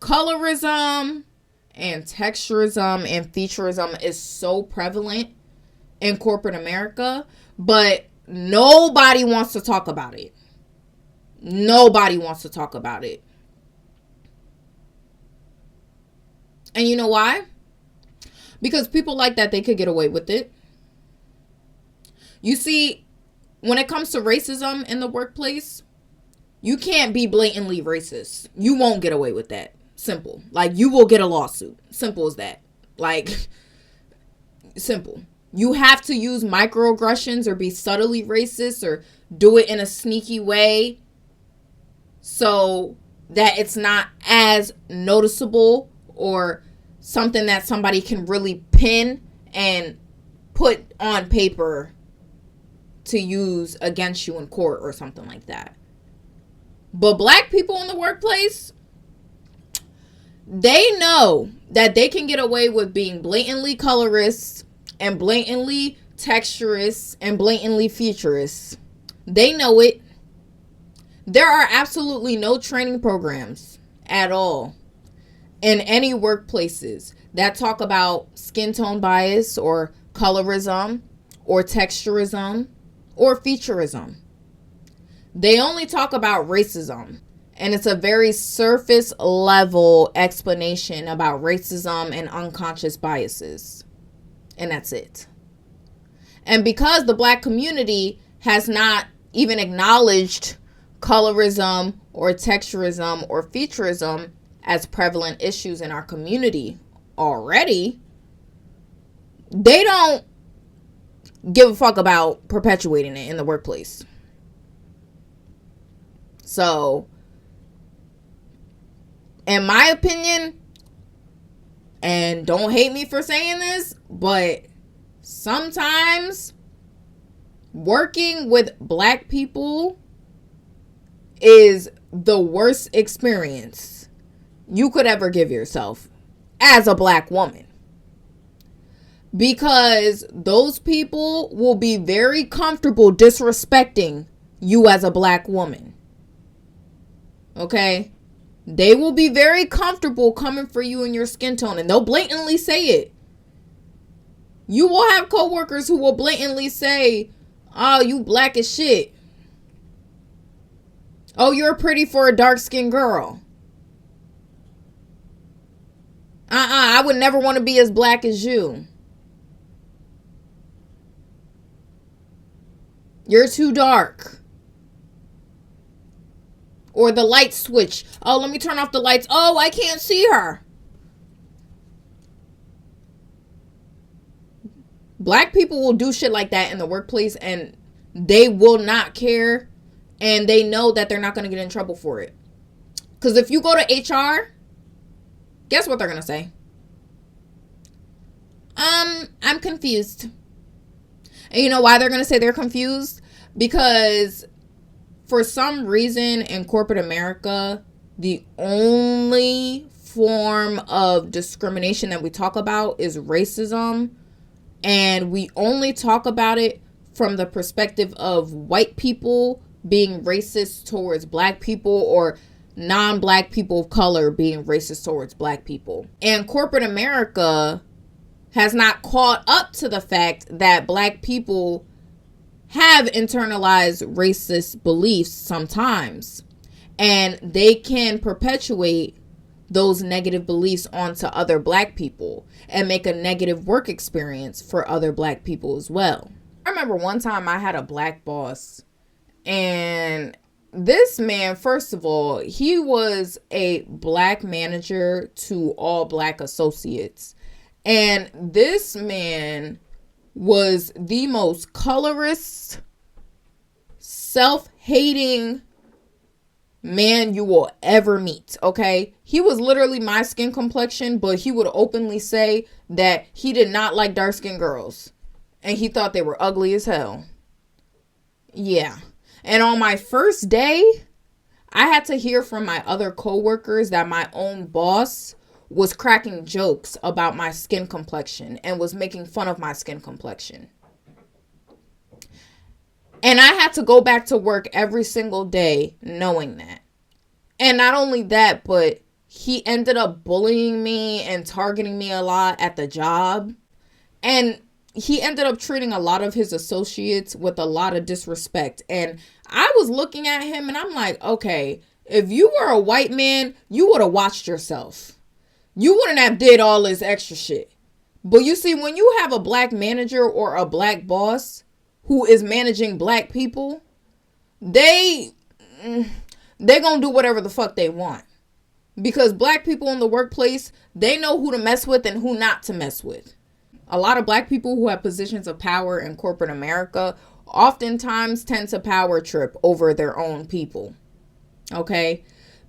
Colorism and texturism and featureism is so prevalent in corporate America, but nobody wants to talk about it. Nobody wants to talk about it. And you know why? Because people like that, they could get away with it. You see, when it comes to racism in the workplace, you can't be blatantly racist. You won't get away with that. Simple. Like, you will get a lawsuit. Simple as that. Like, simple. You have to use microaggressions or be subtly racist or do it in a sneaky way so that it's not as noticeable or something that somebody can really pin and put on paper to use against you in court or something like that. But black people in the workplace, they know that they can get away with being blatantly colorist and blatantly texturist and blatantly futurist. They know it. There are absolutely no training programs at all in any workplaces that talk about skin tone bias or colorism or texturism or featureism. They only talk about racism, and it's a very surface level explanation about racism and unconscious biases. And that's it. And because the black community has not even acknowledged colorism or texturism or featureism as prevalent issues in our community already, they don't give a fuck about perpetuating it in the workplace. So, in my opinion, and don't hate me for saying this, but sometimes working with black people is the worst experience you could ever give yourself as a black woman. Because those people will be very comfortable disrespecting you as a black woman. Okay? They will be very comfortable coming for you in your skin tone, and they'll blatantly say it. You will have coworkers who will blatantly say, "Oh, you black as shit. Oh, you're pretty for a dark-skinned girl. I would never want to be as black as you. You're too dark." Or the light switch. "Oh, let me turn off the lights. Oh, I can't see her." Black people will do shit like that in the workplace, and they will not care, and they know that they're not going to get in trouble for it. Because if you go to HR, guess what they're going to say? I'm confused. And you know why they're going to say they're confused? Because for some reason in corporate America, the only form of discrimination that we talk about is racism. And we only talk about it from the perspective of white people being racist towards black people, or non-black people of color being racist towards black people. And corporate America has not caught up to the fact that black people have internalized racist beliefs sometimes, and they can perpetuate those negative beliefs onto other black people and make a negative work experience for other black people as well. I remember one time I had a black boss, and this man, first of all, he was a black manager to all black associates. And this man was the most colorist, self-hating man you will ever meet, okay? He was literally my skin complexion, but he would openly say that he did not like dark-skinned girls. And he thought they were ugly as hell. Yeah. And on my first day, I had to hear from my other coworkers that my own boss was cracking jokes about my skin complexion and was making fun of my skin complexion. And I had to go back to work every single day knowing that. And not only that, but he ended up bullying me and targeting me a lot at the job. And he ended up treating a lot of his associates with a lot of disrespect. And I was looking at him and I'm like, okay, if you were a white man, you would have watched yourself. You wouldn't have did all this extra shit. But you see, when you have a black manager or a black boss who is managing black people, they gonna do whatever the fuck they want. Because black people in the workplace, they know who to mess with and who not to mess with. A lot of black people who have positions of power in corporate America oftentimes tend to power trip over their own people. Okay?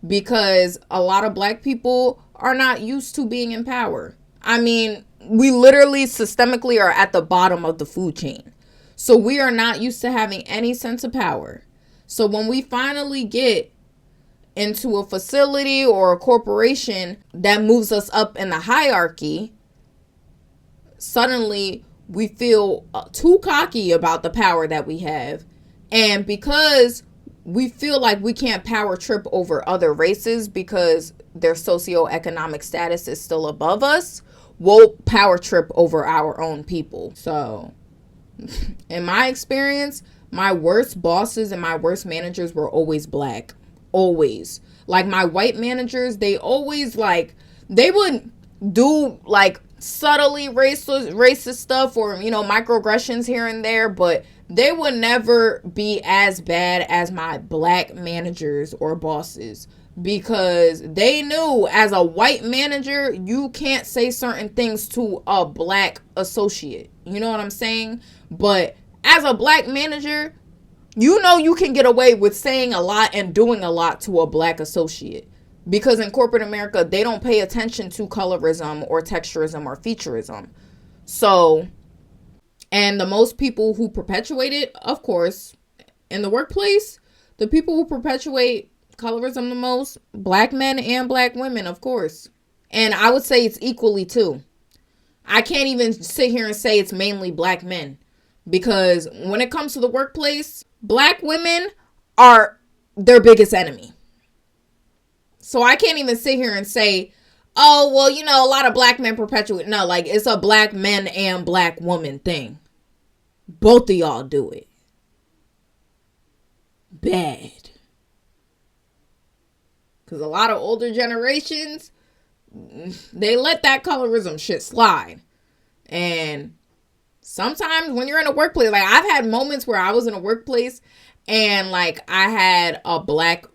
Because a lot of black people are not used to being in power. I mean, we literally systemically are at the bottom of the food chain. So we are not used to having any sense of power. So when we finally get into a facility or a corporation that moves us up in the hierarchy, suddenly we feel too cocky about the power that we have. And because we feel like we can't power trip over other races because their socioeconomic status is still above us, we'll power trip over our own people. So in my experience, my worst bosses and my worst managers were always black. Always. Like my white managers, they always they would do subtly racist stuff or, microaggressions here and there, but they would never be as bad as my black managers or bosses, because they knew as a white manager, you can't say certain things to a black associate. You know what I'm saying? But as a black manager, you can get away with saying a lot and doing a lot to a black associate. Because in corporate America, they don't pay attention to colorism or texturism or featureism. So, and the most people who perpetuate it, of course, in the workplace, the people who perpetuate colorism the most, black men and black women, of course. And I would say it's equally too. I can't even sit here and say it's mainly black men. Because when it comes to the workplace, black women are their biggest enemy. So I can't even sit here and say, oh, well, a lot of black men perpetuate. No, it's a black men and black woman thing. Both of y'all do it. Bad. Because a lot of older generations, they let that colorism shit slide. And sometimes when you're in a workplace, I've had moments where I was in a workplace and I had a black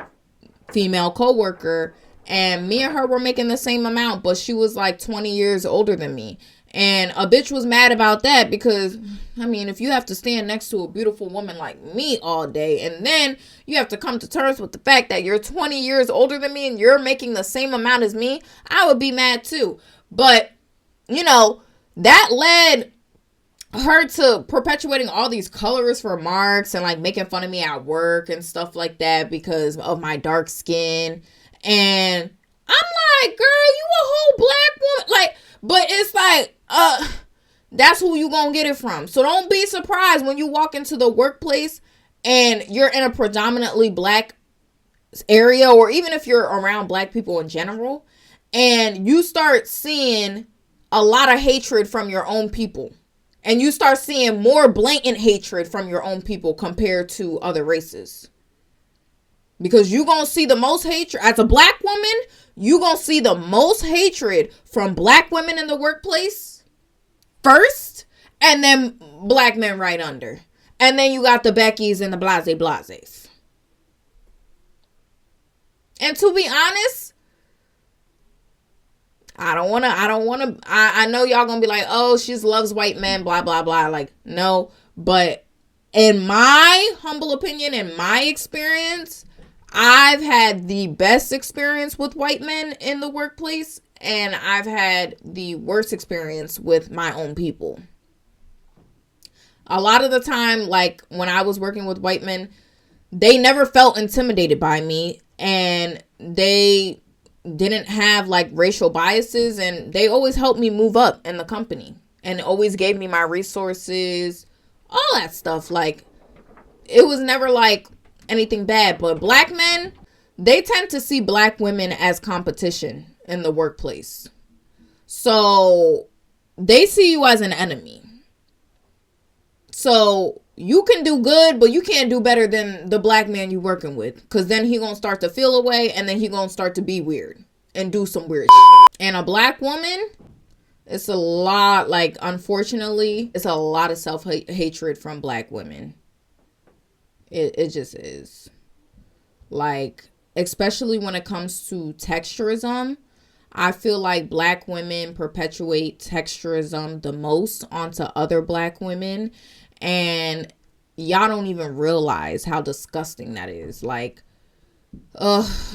female coworker and me and her were making the same amount, but she was 20 years older than me. And a bitch was mad about that because, if you have to stand next to a beautiful woman like me all day and then you have to come to terms with the fact that you're 20 years older than me and you're making the same amount as me, I would be mad too. But, that led her to perpetuating all these colorist remarks and making fun of me at work and stuff like that because of my dark skin. And I'm like, girl, you a whole black woman. But it's that's who you gonna get it from. So don't be surprised when you walk into the workplace and you're in a predominantly black area, or even if you're around black people in general, and you start seeing a lot of hatred from your own people. And you start seeing more blatant hatred from your own people compared to other races. Because you're going to see the most hatred. As a black woman, you're going to see the most hatred from black women in the workplace first. And then black men right under. And then you got the Beckys and the blase. And to be honest, I know y'all gonna be like, oh, she loves white men, blah, blah, blah. No. But in my humble opinion, in my experience, I've had the best experience with white men in the workplace. And I've had the worst experience with my own people. A lot of the time, when I was working with white men, they never felt intimidated by me. And they didn't have racial biases, and they always helped me move up in the company and always gave me my resources, all that stuff. It was never anything bad. But black men, they tend to see black women as competition in the workplace. So they see you as an enemy. So you can do good, but you can't do better than the black man you working with. Because then he gonna start to feel away, and then he gonna start to be weird and do some weird shit. And a black woman, it's a lot, like, unfortunately, it's a lot of self-hatred from black women. It just is. Like, especially when it comes to texturism, I feel like black women perpetuate texturism the most onto other black women. And y'all don't even realize how disgusting that is. Like,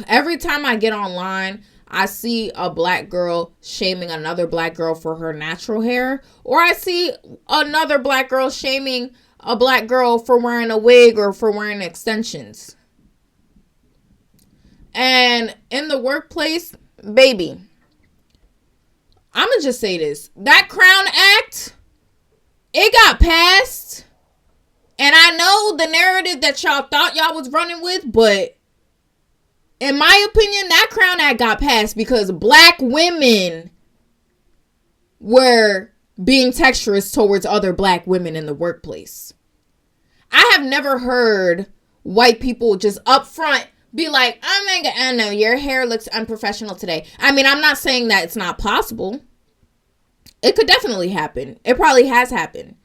every time I get online, I see a black girl shaming another black girl for her natural hair. Or I see another black girl shaming a black girl for wearing a wig or for wearing extensions. And in the workplace, baby, I'm going to just say this. That Crown Act, it got passed. And I know the narrative that y'all thought y'all was running with, but in my opinion, that Crown Act got passed because black women were being texturous towards other black women in the workplace. I have never heard white people just up front be like, oh my God, I know your hair looks unprofessional today. I mean, I'm not saying that it's not possible. It could definitely happen. It probably has happened.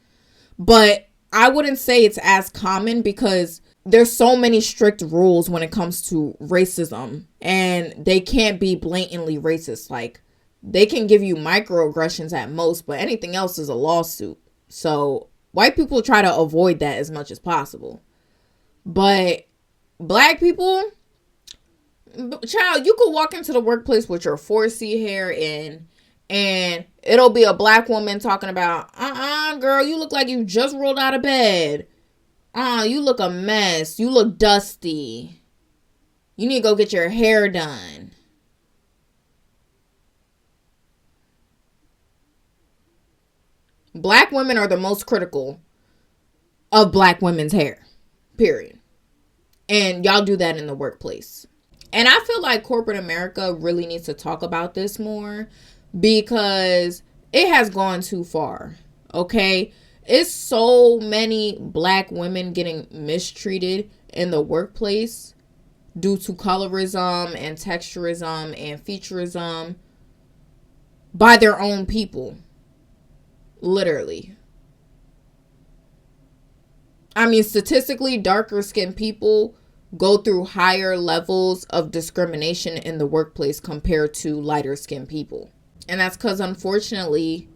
But I wouldn't say it's as common because there's so many strict rules when it comes to racism, and they can't be blatantly racist. Like, they can give you microaggressions at most, but anything else is a lawsuit. So white people try to avoid that as much as possible. But black people, child, you could walk into the workplace with your 4C hair in, and it'll be a black woman talking about, girl, you look like you just rolled out of bed. You look a mess. You look dusty. You need to go get your hair done. Black women are the most critical of black women's hair, period. And y'all do that in the workplace. And I feel like corporate America really needs to talk about this more because it has gone too far, okay? It's so many black women getting mistreated in the workplace due to colorism and texturism and featureism by their own people. Literally. I mean, statistically, darker skinned people go through higher levels of discrimination in the workplace compared to lighter skinned people. And that's because, unfortunately,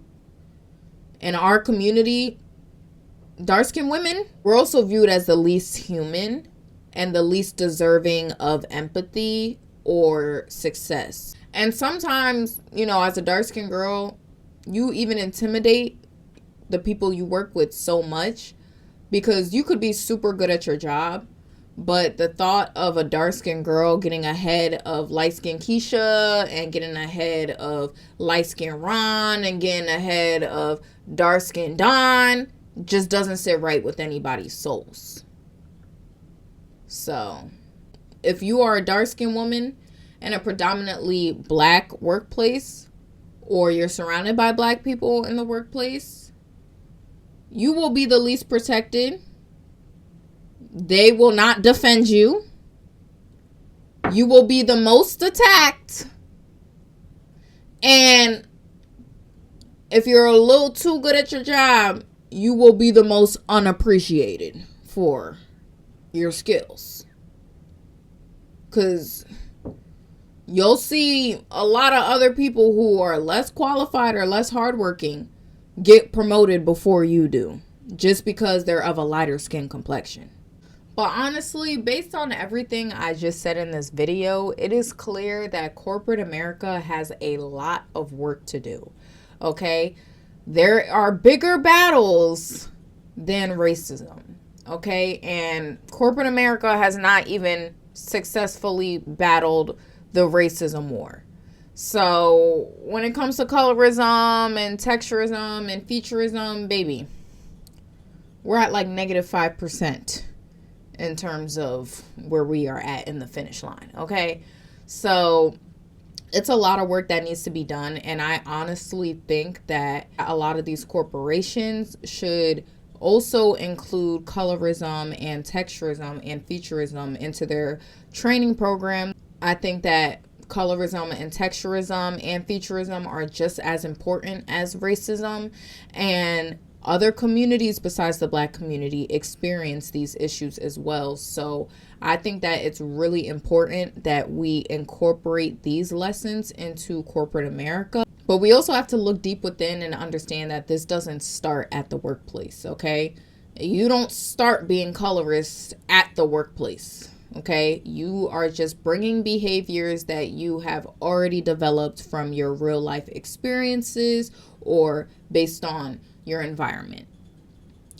in our community, dark-skinned women, we're also viewed as the least human and the least deserving of empathy or success. And sometimes, you know, as a dark-skinned girl, you even intimidate the people you work with so much because you could be super good at your job, but the thought of a dark-skinned girl getting ahead of light-skinned Keisha and getting ahead of light-skinned Ron and getting ahead of dark-skinned Don just doesn't sit right with anybody's souls. So, if you are a dark-skinned woman in a predominantly black workplace, or you're surrounded by black people in the workplace, you will be the least protected. They will not defend you. You will be the most attacked. And if you're a little too good at your job, you will be the most unappreciated for your skills. Because you'll see a lot of other people who are less qualified or less hardworking get promoted before you do, just because they're of a lighter skin complexion. But honestly, based on everything I just said in this video, it is clear that corporate America has a lot of work to do. Okay? There are bigger battles than racism. Okay? And corporate America has not even successfully battled the racism war. So when it comes to colorism and texturism and featureism, baby, we're at like -5% in terms of where we are at in the finish line. Okay. So it's a lot of work that needs to be done. And I honestly think that a lot of these corporations should also include colorism and texturism and featureism into their training program. I think that colorism and texturism and featureism are just as important as racism, and other communities besides the Black community experience these issues as well. So I think that it's really important that we incorporate these lessons into corporate America. But we also have to look deep within and understand that this doesn't start at the workplace, okay? You don't start being colorist at the workplace, okay? You are just bringing behaviors that you have already developed from your real life experiences or based on your environment.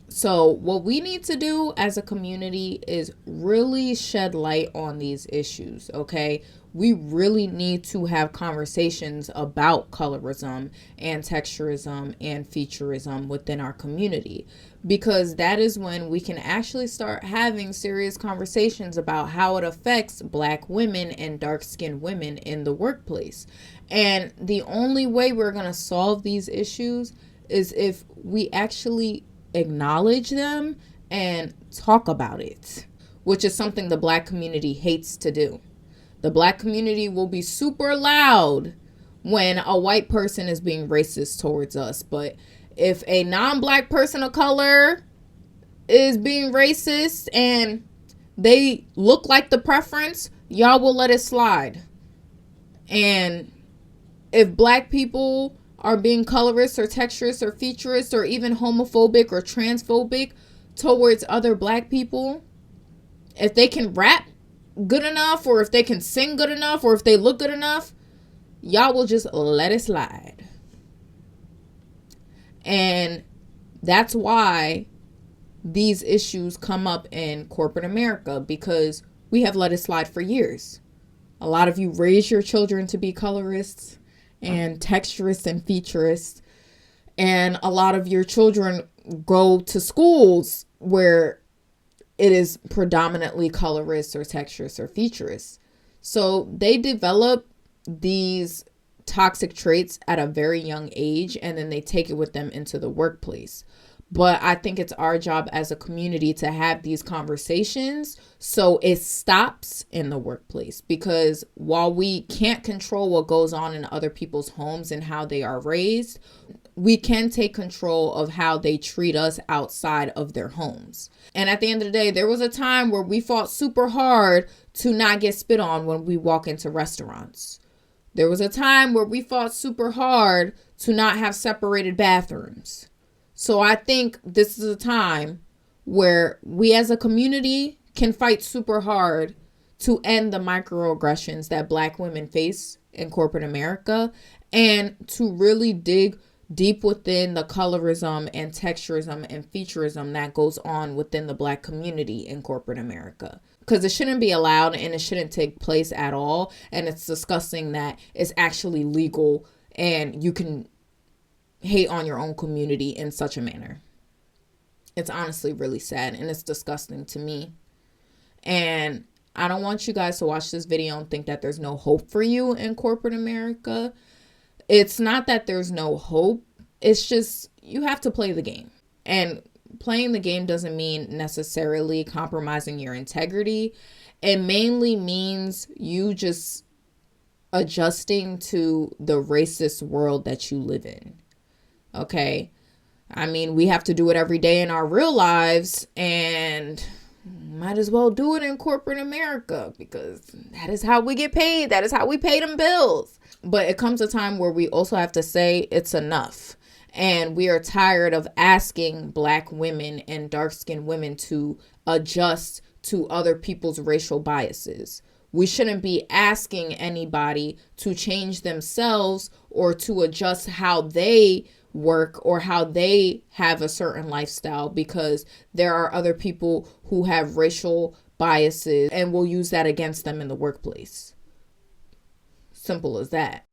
So what we need to do as a community is really shed light on these issues, okay? We really need to have conversations about colorism and texturism and featureism within our community, because that is when we can actually start having serious conversations about how it affects Black women and dark-skinned women in the workplace. And the only way we're going to solve these issues is if we actually acknowledge them and talk about it, which is something the Black community hates to do. The Black community will be super loud when a white person is being racist towards us. But if a non-Black person of color is being racist and they look like the preference, y'all will let it slide. And if Black people are being colorist or texturist or featurist or even homophobic or transphobic towards other Black people, if they can rap good enough or if they can sing good enough or if they look good enough, y'all will just let it slide. And that's why these issues come up in corporate America, because we have let it slide for years. A lot of you raise your children to be colorists and texturists and featurists, and a lot of your children go to schools where it is predominantly colorists or texturists or featurists. So they develop these toxic traits at a very young age, and then they take it with them into the workplace. But I think it's our job as a community to have these conversations so it stops in the workplace. Because while we can't control what goes on in other people's homes and how they are raised, we can take control of how they treat us outside of their homes. And at the end of the day, there was a time where we fought super hard to not get spit on when we walk into restaurants. There was a time where we fought super hard to not have separated bathrooms. So I think this is a time where we as a community can fight super hard to end the microaggressions that Black women face in corporate America, and to really dig deep within the colorism and texturism and featureism that goes on within the Black community in corporate America. Because it shouldn't be allowed and it shouldn't take place at all. And it's disgusting that it's actually legal and you can hate on your own community in such a manner. It's honestly really sad and it's disgusting to me. And I don't want you guys to watch this video and think that there's no hope for you in corporate America. It's not that there's no hope. It's just you have to play the game. And playing the game doesn't mean necessarily compromising your integrity. It mainly means you just adjusting to the racist world that you live in. Okay. I mean, we have to do it every day in our real lives, and might as well do it in corporate America because that is how we get paid. That is how we pay them bills. But it comes a time where we also have to say it's enough. And we are tired of asking Black women and dark-skinned women to adjust to other people's racial biases. We shouldn't be asking anybody to change themselves or to adjust how they work or how they have a certain lifestyle, because there are other people who have racial biases and will use that against them in the workplace. Simple as that.